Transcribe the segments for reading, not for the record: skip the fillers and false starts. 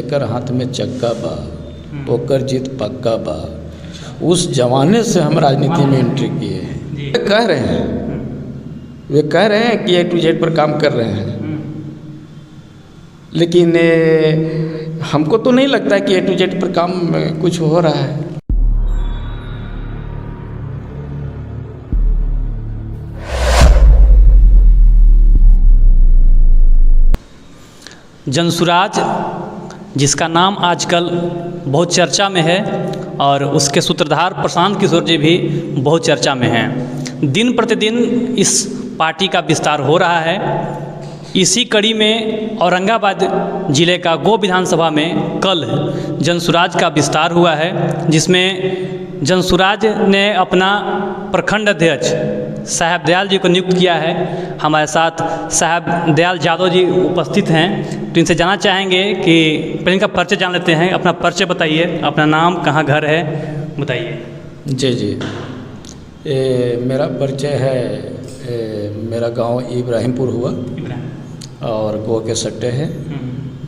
जेकर हाथ में चक्का बा ओकर जीत पक्का बा। उस जमाने से हम राजनीति में एंट्री किए हैं। वे कह रहे हैं कि A to Z पर काम कर रहे हैं, लेकिन हमको तो नहीं लगता है कि A to Z पर काम कुछ हो रहा है। जनसुराज, जिसका नाम आजकल बहुत चर्चा में है, और उसके सूत्रधार प्रशांत किशोर जी भी बहुत चर्चा में हैं। दिन प्रतिदिन इस पार्टी का विस्तार हो रहा है। इसी कड़ी में औरंगाबाद ज़िले का गो विधानसभा में कल जनसुराज का विस्तार हुआ है, जिसमें जनसुराज ने अपना प्रखंड अध्यक्ष साहब दयाल जी को नियुक्त किया है। हमारे साथ साहब दयाल यादव जी उपस्थित हैं, तो इनसे जानना चाहेंगे कि पहले इनका परिचय जान लेते हैं। अपना परिचय बताइए, अपना नाम, कहाँ घर है, बताइए। जी, मेरा परिचय है, मेरा गांव इब्राहिमपुर हुआ और गो के सट्टे है।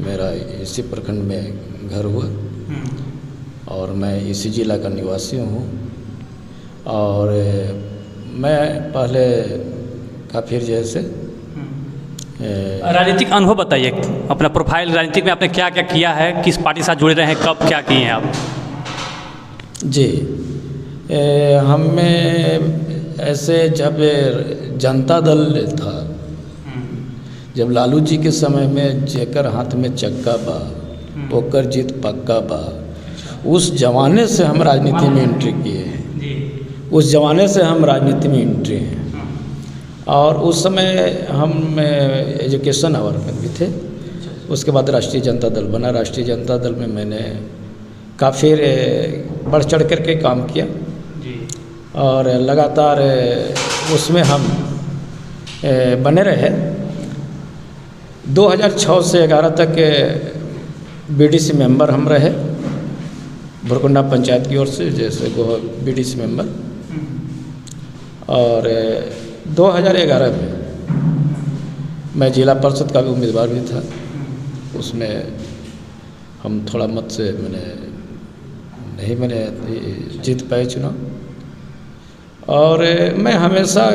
मेरा इसी प्रखंड में घर हुआ और मैं इसी जिला का निवासी हूँ। और मैं पहले काफ़ी जैसे राजनीतिक अनुभव बताइए, अपना प्रोफाइल, राजनीतिक में आपने क्या क्या किया है, किस पार्टी के साथ जुड़े रहे हैं, कब क्या किए हैं आप? जी, हमें ऐसे जब जनता दल था, जब लालू जी के समय में जेकर हाथ में चक्का बा ओकर जीत पक्का बा, उस जमाने से हम राजनीति में एंट्री किए हैं। उस जमाने से हम राजनीति में एंट्री हैं। और उस समय हम एजुकेशन आवर में भी थे। उसके बाद राष्ट्रीय जनता दल बना। राष्ट्रीय जनता दल में मैंने काफ़ी बढ़ चढ़ कर के काम किया और लगातार उसमें हम बने रहे। 2006 से 11 तक BDC मेंबर हम रहे, भुरकुंडा पंचायत की ओर से, जैसे BDC मेंबर। और 2011 में मैं जिला परिषद का भी उम्मीदवार भी था। उसमें हम थोड़ा मत से मैंने जीत पाए चुनाव। और मैं हमेशा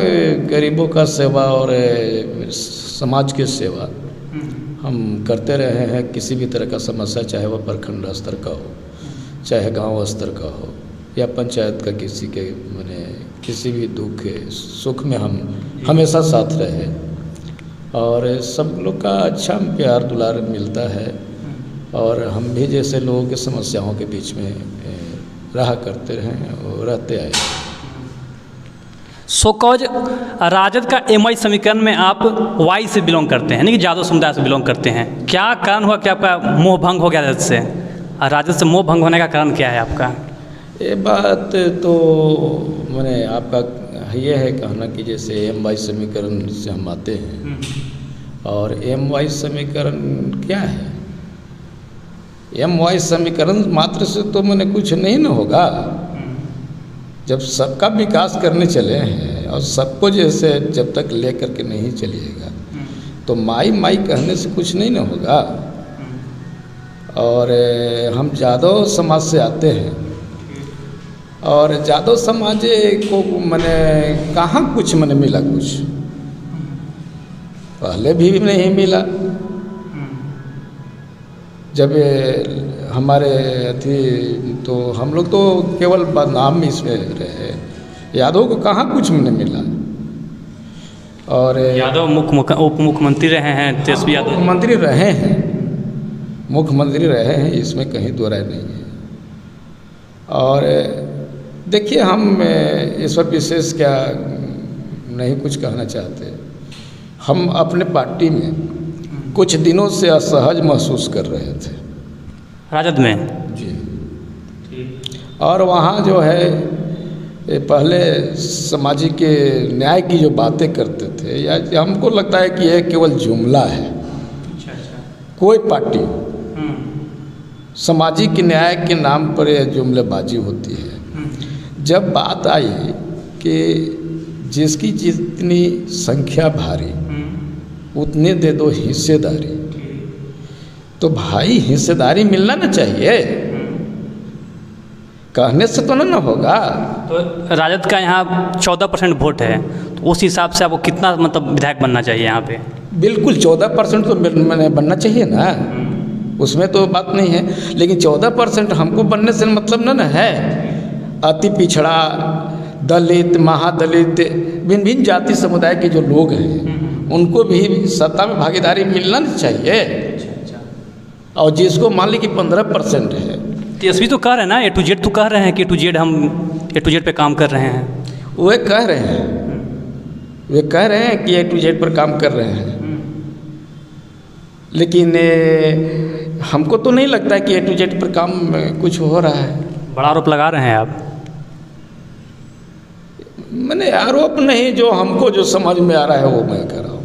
गरीबों का सेवा और समाज की सेवा हम करते रहे हैं। किसी भी तरह का समस्या, चाहे वह प्रखंड स्तर का हो, चाहे गांव स्तर का हो, या पंचायत का किसी भी दुख सुख में हम हमेशा साथ रहे। और सब लोग का अच्छा प्यार दुलार मिलता है, और हम भी जैसे लोगों की समस्याओं के बीच में रहा करते रहे और रहते आए। सोकौज राजद का MI समीकरण में आप Y से बिलोंग करते हैं, यानी कि यादव समुदाय से बिलोंग करते हैं। क्या कारण हुआ कि आपका मोह भंग हो गया राजद से? राजद से मोह भंग होने का कारण क्या है आपका? ये बात तो आपका ये है कहना कि जैसे MY समीकरण से हम आते हैं, और MY समीकरण क्या है? MY समीकरण मात्र से तो कुछ नहीं न होगा। जब सबका विकास करने चले हैं और सबको जैसे जब तक ले करके नहीं चलिएगा, तो माई कहने से कुछ नहीं न होगा। और हम यादव समाज से आते हैं, और यादव समाज को कहाँ कुछ मिला, कुछ पहले भी नहीं मिला। जब हमारे तो हम लोग तो केवल बदनाम इसमें रहे। यादव को कहाँ कुछ नहीं मिला। और यादव उप मुख्यमंत्री रहे हैं, तेजस्वी यादव मुख्यमंत्री रहे हैं, इसमें कहीं दो राय नहीं है। और देखिए, हम इस पर विशेष क्या नहीं कुछ कहना चाहते। हम अपने पार्टी में कुछ दिनों से असहज महसूस कर रहे थे राजद में। जी, और वहाँ जो है पहले सामाजिक न्याय की जो बातें करते थे, या हमको लगता है कि यह केवल जुमला है। कोई पार्टी सामाजिक न्याय के नाम पर यह जुमलेबाजी होती है। जब बात आई कि जिसकी जितनी संख्या भारी उतने दे दो हिस्सेदारी, तो भाई हिस्सेदारी मिलना ना चाहिए, कहने से तो ना होगा। तो राजद का यहाँ 14% वोट है, तो उस हिसाब से आपको कितना मतलब विधायक बनना चाहिए यहाँ पे? बिल्कुल 14% तो मैंने बनना चाहिए ना, उसमें तो बात नहीं है। लेकिन 14% हमको बनने से मतलब ना है, अति पिछड़ा, दलित, महादलित, भिन्न भिन्न जाति समुदाय के जो लोग हैं उनको भी सत्ता में भागीदारी मिलना चाहिए। और जिसको मान ली कि 15% है। तेजस्वी तो कह रहे हैं ना, A to Z तो कह रहे हैं कि हम A to Z पे काम कर रहे हैं। वे कह रहे हैं, वे कह रहे हैं कि A to Z पर काम कर रहे हैं, लेकिन हमको तो नहीं लगता है कि A to Z पर काम कुछ हो रहा है। बड़ा आरोप लगा रहे हैं आप? मैंने आरोप नहीं, जो हमको जो समझ में आ रहा है वो मैं कर रहा हूँ।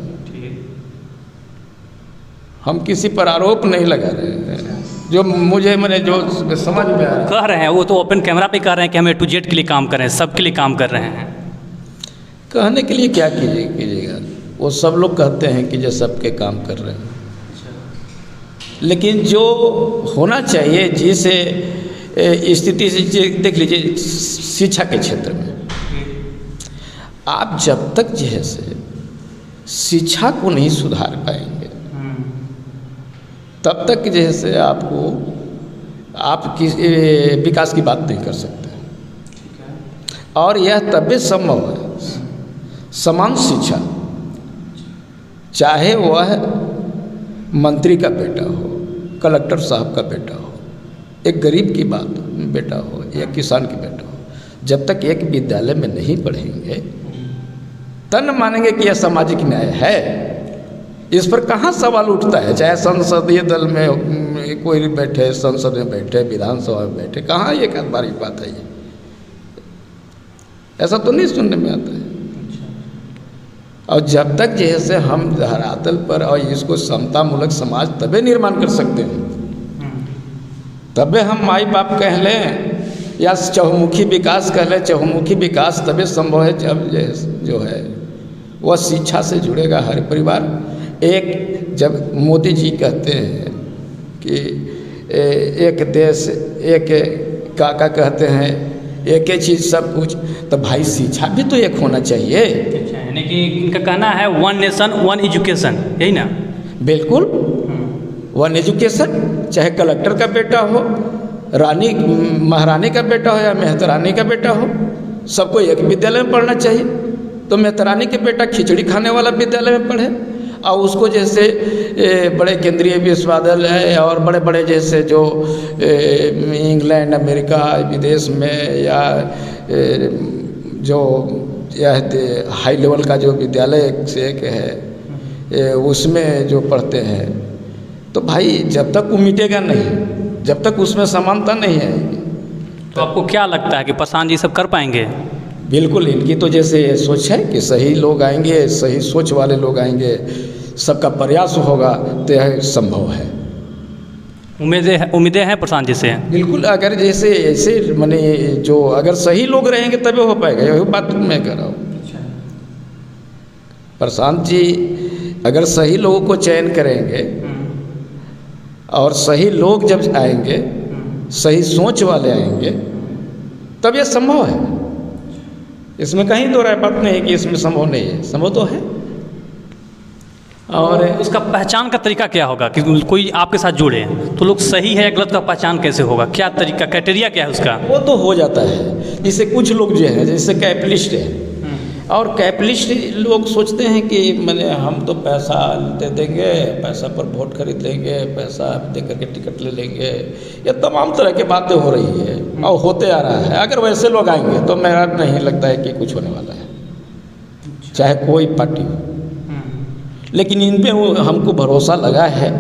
हम किसी पर आरोप नहीं लगा रहे हैं, जो मुझे मैंने जो समझ में आ रहा है। कह रहे हैं, वो तो ओपन कैमरा पे कह रहे हैं कि हम A to Z के लिए काम कर रहे हैं, सबके लिए काम कर रहे हैं। कहने के लिए क्या कीजिएगा, वो सब लोग कहते हैं कि जो सबके काम कर रहे हैं, लेकिन जो होना चाहिए, जिस स्थिति से देख लीजिए शिक्षा के क्षेत्र में, आप जब तक जो है से शिक्षा को नहीं सुधार पाएंगे तब तक जैसे आपको आपकी विकास की बात नहीं कर सकते। और यह तभी संभव है समान शिक्षा, चाहे वह मंत्री का बेटा हो, कलेक्टर साहब का बेटा हो, एक गरीब की बेटा हो या किसान की बेटा हो, जब तक एक विद्यालय में नहीं पढ़ेंगे तब मानेंगे कि यह सामाजिक न्याय है। इस पर कहाँ सवाल उठता है, चाहे संसदीय दल में कोई बैठे, संसद में बैठे, विधानसभा में बैठे, कहाँ ये बारी बात है, ये ऐसा तो नहीं सुनने में आता है। और जब तक जैसे हम धरातल पर और इसको समतामूलक समाज तबे निर्माण कर सकते हैं, तबे हम माई बाप कह लें या चहुमुखी विकास कह लें। चहुमुखी विकास तबे संभव है जब जो है वह शिक्षा से जुड़ेगा हर परिवार। एक जब मोदी जी कहते हैं कि एक देश एक काका कहते हैं एक ही चीज़ सब कुछ, तो भाई शिक्षा भी तो एक होना चाहिए। यानी कि इनका कहना है 1 नेशन 1 एजुकेशन, यही ना? बिल्कुल, 1 एजुकेशन, चाहे कलेक्टर का बेटा हो, रानी महारानी का बेटा हो या मेहतरानी का बेटा हो, सबको एक विद्यालय में पढ़ना चाहिए। तो मेहतरानी के बेटा खिचड़ी खाने वाला विद्यालय में पढ़े, और उसको जैसे बड़े केंद्रीय विश्वविद्यालय और बड़े बड़े जैसे जो इंग्लैंड, अमेरिका, विदेश में या जो यह हाई लेवल का जो विद्यालय से एक है उसमें जो पढ़ते हैं, तो भाई जब तक वो मिटेगा नहीं, जब तक उसमें समानता नहीं आएगी। तो आपको क्या लगता है कि प्रशांत जी सब कर पाएंगे? बिल्कुल, इनकी तो जैसे सोच है कि सही लोग आएंगे, सही सोच वाले लोग आएंगे, सबका प्रयास होगा तो यह संभव है। उम्मीदें हैं प्रशांत जी से? बिल्कुल, अगर जैसे ऐसे माने जो अगर सही लोग रहेंगे तभी हो पाएगा, यही बात मैं कह रहा हूँ। प्रशांत जी अगर सही लोगों को चयन करेंगे और सही लोग जब आएंगे, सही सोच वाले आएंगे, तब यह संभव है। इसमें कहीं दो राय बात नहीं है कि इसमें संभव नहीं है, संभव तो है। और उसका पहचान का तरीका क्या होगा कि कोई आपके साथ जुड़े तो लोग सही है या गलत का पहचान कैसे होगा? क्या तरीका, क्राइटेरिया क्या है उसका? वो तो हो जाता है, जैसे कुछ लोग जो है जैसे कैपिटलिस्ट है, और कैपिटलिस्ट लोग सोचते हैं कि मैंने हम तो पैसा दे देंगे, पैसा पर वोट खरीद लेंगे, पैसा दे करके टिकट ले लेंगे, ये तमाम तरह की बातें हो रही है और होते आ रहा है। अगर वैसे लोग आएंगे तो मेरा नहीं लगता है कि कुछ होने वाला है, चाहे कोई पार्टी हो। लेकिन इन पे वो हमको भरोसा लगा है,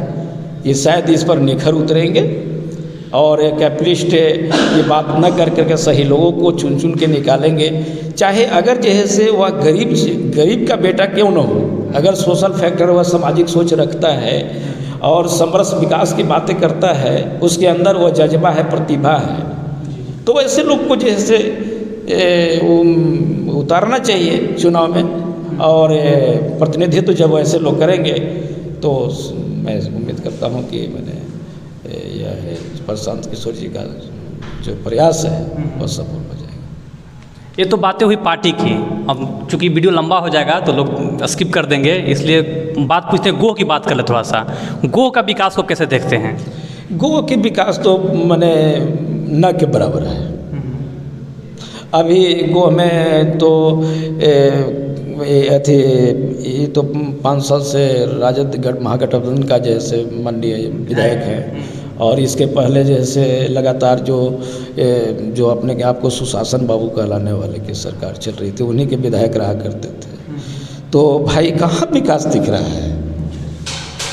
ये शायद इस पर निखर उतरेंगे और एक कैपिटलिस्ट ये बात न कर करके सही लोगों को चुन चुन के निकालेंगे। चाहे अगर जैसे वह गरीब का बेटा क्यों न हो, अगर सोशल फैक्टर वह सामाजिक सोच रखता है और समरस विकास की बातें करता है, उसके अंदर वह जज्बा है, प्रतिभा है, तो ऐसे लोग को जैसे उतारना चाहिए चुनाव में। और प्रतिनिधित्व जब ऐसे लोग करेंगे तो मैं उम्मीद करता हूँ कि मैंने यह है प्रशांत किशोर जी का जो प्रयास है वह सफल हो जाएगा। ये तो बातें हुई पार्टी की। अब चूंकि वीडियो लंबा हो जाएगा तो लोग स्किप कर देंगे, इसलिए बात पूछते हैं गोह की बात कर ले थोड़ा सा। गोह का विकास को कैसे देखते हैं? गोह के विकास तो मैंने न के बराबर है। अभी गोह में तो ये तो 5 साल से राजद महागठबंधन का जैसे माननीय विधायक हैं, और इसके पहले जैसे लगातार जो अपने आप को सुशासन बाबू कहलाने वाले की सरकार चल रही थी, उन्हीं के विधायक रहा करते थे। तो भाई कहाँ विकास दिख रहा है?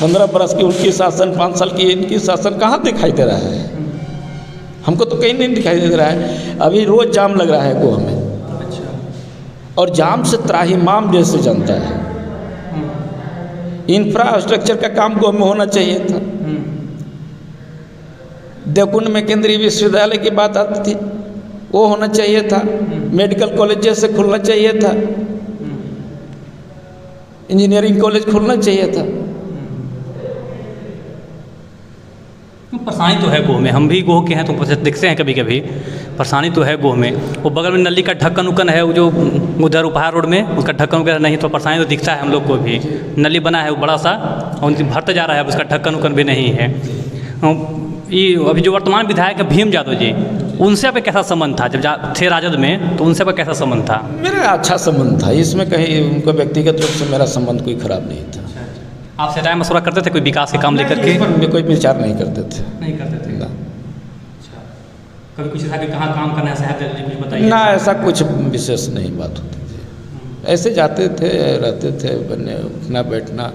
15 बरस की उनकी शासन, 5 साल की इनकी शासन कहाँ दिखाई दे रहा है? हमको तो कहीं नहीं दिखाई दे रहा है। अभी रोज़ जाम लग रहा है गोह में, और जाम से त्राहिमाम जैसे जनता है। इंफ्रास्ट्रक्चर का काम गोह में होना चाहिए था। देवकुंड में केंद्रीय विश्वविद्यालय की बात आती थी, वो होना चाहिए था। मेडिकल कॉलेज जैसे खुलना चाहिए था, इंजीनियरिंग कॉलेज खुलना चाहिए था। परेशानी तो है गोह में, हम भी गोह के हैं तो देखते हैं कभी कभी, परेशानी तो है गोह में। वो बगल में नली का ढक्कन उक्कन है, वो जो उधर उपहार रोड में उसका ढक्कन वगैरह नहीं, तो परेशानी तो दिखता है हम लोग को भी। नली बना है वो बड़ा सा, और भरता जा रहा है, उसका ढक्कन उक्कन भी नहीं है। ये अभी जो वर्तमान विधायक है भीम यादव जी, उनसे आपका कैसा संबंध था? जब थे राजद में तो उनसे आपका कैसा संबंध था? मेरा अच्छा संबंध था, इसमें कहीं उनको व्यक्तिगत रूप से मेरा संबंध कोई खराब नहीं था। आपसे राय मशवरा करते थे कोई विकास के काम लेकर के? इस पर कोई विचार नहीं करते थे। नहीं करते थे ना। अच्छा, कभी कुछ ऐसा कि कहाँ काम करना है साहब जी कुछ बताइए? ना, ऐसा कुछ विशेष नहीं बात होती थी। ऐसे जाते थे, रहते थे, बने उठना बैठना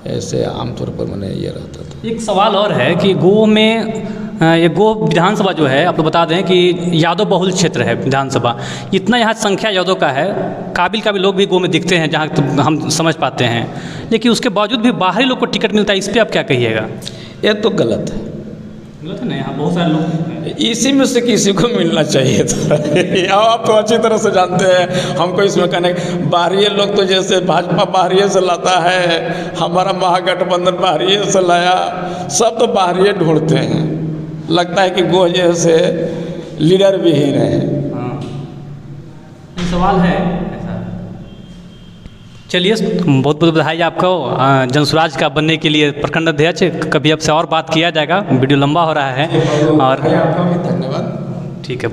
ऐसे आमतौर पर मैंने ये रहता था। एक सवाल और है कि गोह में ये गोह विधानसभा जो है, आपको बता दें कि यादव बहुल क्षेत्र है विधानसभा। इतना यहाँ संख्या यादव का है, काबिल लोग भी गोह में दिखते हैं जहाँ तो हम समझ पाते हैं, लेकिन उसके बावजूद भी बाहरी लोग को टिकट मिलता है। इस पर आप क्या कहिएगा? ये तो गलत है। गलत है ना? यहाँ बहुत सारे लोग, इसी में से किसी को मिलना चाहिए था। आप तो अच्छी तरह से जानते हैं, हमको इसमें कहने बाहरी लोग तो जैसे भाजपा बाहरी से लाता है, हमारा महागठबंधन बाहरी से लाया, सब तो बाहरी ढूंढते हैं। लगता है कि गोह जैसे लीडर भी ही रहे। हाँ, सवाल है ऐसा। चलिए, बहुत बहुत बधाई आपको जनसुराज का बनने के लिए प्रखंड अध्यक्ष। कभी आपसे और बात किया जाएगा, वीडियो लंबा हो रहा है। और आपका भी धन्यवाद। ठीक है।